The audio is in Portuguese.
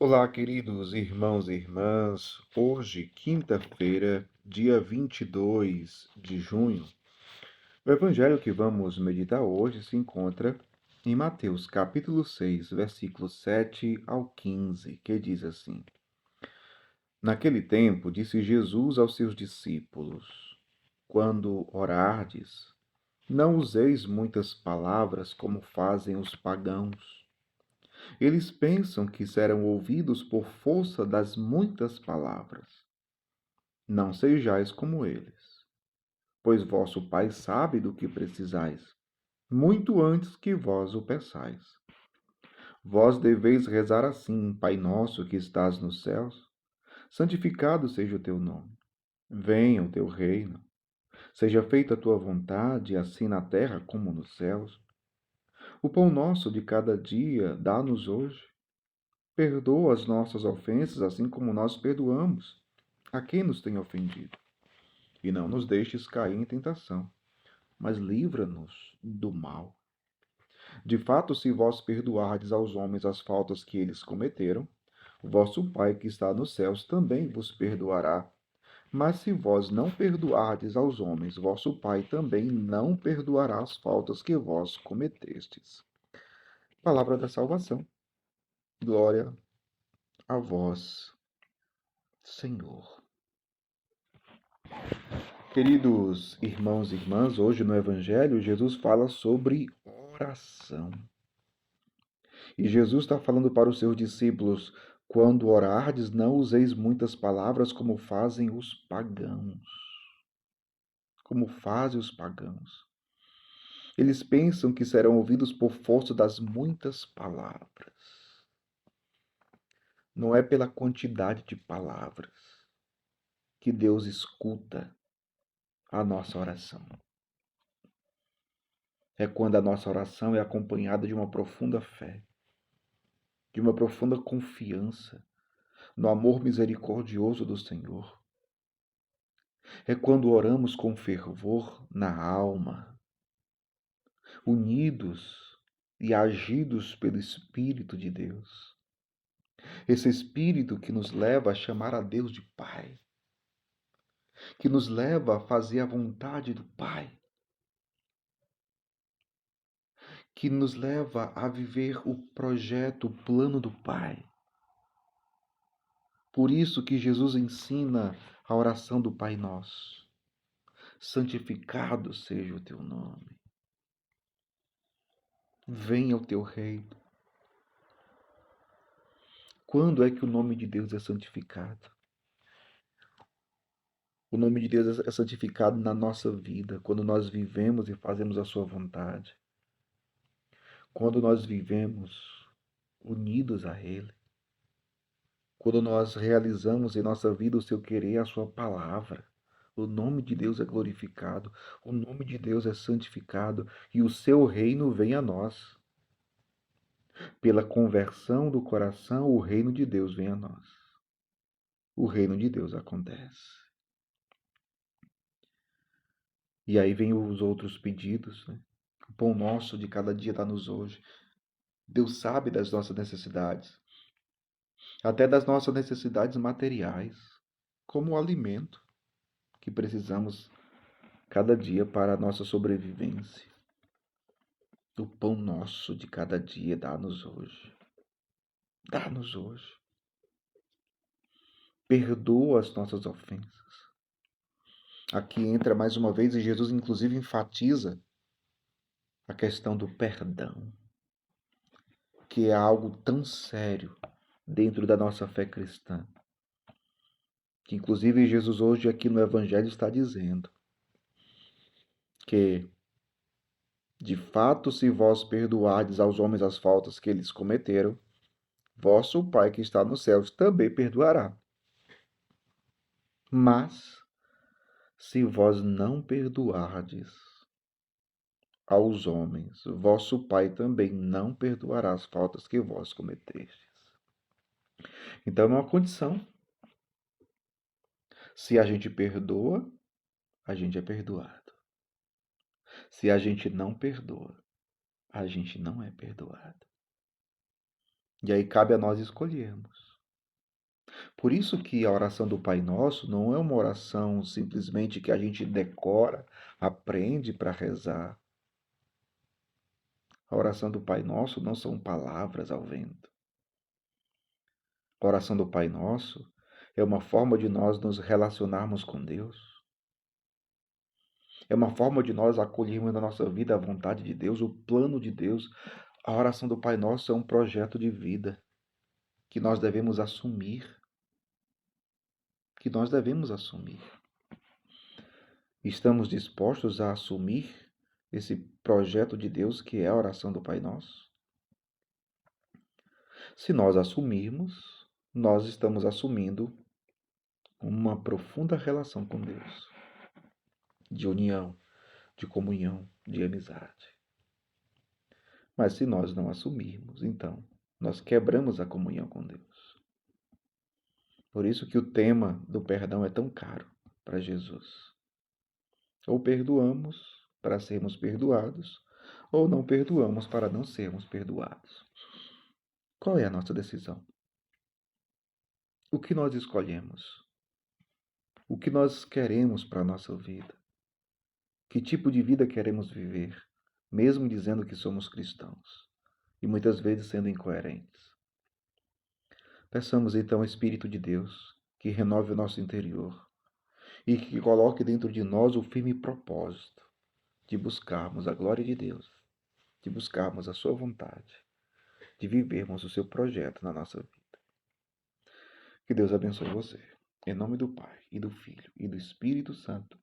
Olá, queridos irmãos e irmãs. Hoje, quinta-feira, dia 22 de junho, o evangelho que vamos meditar hoje se encontra em Mateus, capítulo 6, versículos 7 ao 15, que diz assim: Naquele tempo, disse Jesus aos seus discípulos: Quando orardes, não useis muitas palavras como fazem os pagãos. Eles pensam que serão ouvidos por força das muitas palavras. Não sejais como eles, pois vosso Pai sabe do que precisais, muito antes que vós o peçais. Vós deveis rezar assim: Pai nosso que estás nos céus, santificado seja o teu nome. Venha o teu reino. Seja feita a tua vontade, assim na terra como nos céus. O pão nosso de cada dia dá-nos hoje. Perdoa as nossas ofensas, assim como nós perdoamos a quem nos tem ofendido. E não nos deixes cair em tentação, mas livra-nos do mal. De fato, se vós perdoardes aos homens as faltas que eles cometeram, o vosso Pai que está nos céus também vos perdoará. Mas se vós não perdoardes aos homens, vosso Pai também não perdoará as faltas que vós cometestes. Palavra da salvação. Glória a vós, Senhor. Queridos irmãos e irmãs, hoje no Evangelho, Jesus fala sobre oração. E Jesus está falando para os seus discípulos: quando orardes, não useis muitas palavras como fazem os pagãos. Como fazem os pagãos. Eles pensam que serão ouvidos por força das muitas palavras. Não é pela quantidade de palavras que Deus escuta a nossa oração. É quando a nossa oração é acompanhada de uma profunda fé, de uma profunda confiança no amor misericordioso do Senhor. É quando oramos com fervor na alma, unidos e agidos pelo Espírito de Deus. Esse Espírito que nos leva a chamar a Deus de Pai, que nos leva a fazer a vontade do Pai, que nos leva a viver o projeto, o plano do Pai. Por isso que Jesus ensina a oração do Pai Nosso. Santificado seja o teu nome. Venha o teu reino. Quando é que o nome de Deus é santificado? O nome de Deus é santificado na nossa vida, quando nós vivemos e fazemos a sua vontade. Quando nós vivemos unidos a Ele. Quando nós realizamos em nossa vida o seu querer, a sua palavra. O nome de Deus é glorificado, o nome de Deus é santificado e o seu reino vem a nós. Pela conversão do coração, o reino de Deus vem a nós. O reino de Deus acontece. E aí vem os outros pedidos, né? O pão nosso de cada dia dá-nos hoje. Deus sabe das nossas necessidades, até das nossas necessidades materiais, como o alimento que precisamos cada dia para a nossa sobrevivência. O pão nosso de cada dia dá-nos hoje. Dá-nos hoje. Perdoa as nossas ofensas. Aqui entra mais uma vez, e Jesus inclusive enfatiza a questão do perdão, que é algo tão sério dentro da nossa fé cristã, que inclusive Jesus hoje aqui no Evangelho está dizendo que, de fato, se vós perdoardes aos homens as faltas que eles cometeram, vosso Pai que está nos céus também perdoará. Mas, se vós não perdoardes aos homens, vosso Pai também não perdoará as faltas que vós cometestes. Então é uma condição. Se a gente perdoa, a gente é perdoado. Se a gente não perdoa, a gente não é perdoado. E aí cabe a nós escolhermos. Por isso que a oração do Pai Nosso não é uma oração simplesmente que a gente decora, aprende para rezar. A oração do Pai Nosso não são palavras ao vento. A oração do Pai Nosso é uma forma de nós nos relacionarmos com Deus. É uma forma de nós acolhermos na nossa vida a vontade de Deus, o plano de Deus. A oração do Pai Nosso é um projeto de vida que nós devemos assumir, que nós devemos assumir. Estamos dispostos a assumir esse projeto de Deus que é a oração do Pai Nosso? Se nós assumirmos, nós estamos assumindo uma profunda relação com Deus, de união, de comunhão, de amizade. Mas se nós não assumirmos, então, nós quebramos a comunhão com Deus. Por isso que o tema do perdão é tão caro para Jesus. Ou perdoamos para sermos perdoados, ou não perdoamos para não sermos perdoados. Qual é a nossa decisão? O que nós escolhemos? O que nós queremos para a nossa vida? Que tipo de vida queremos viver, mesmo dizendo que somos cristãos e muitas vezes sendo incoerentes? Peçamos então ao Espírito de Deus que renove o nosso interior e que coloque dentro de nós o firme propósito de buscarmos a glória de Deus, de buscarmos a sua vontade, de vivermos o seu projeto na nossa vida. Que Deus abençoe você. Em nome do Pai, e do Filho, e do Espírito Santo.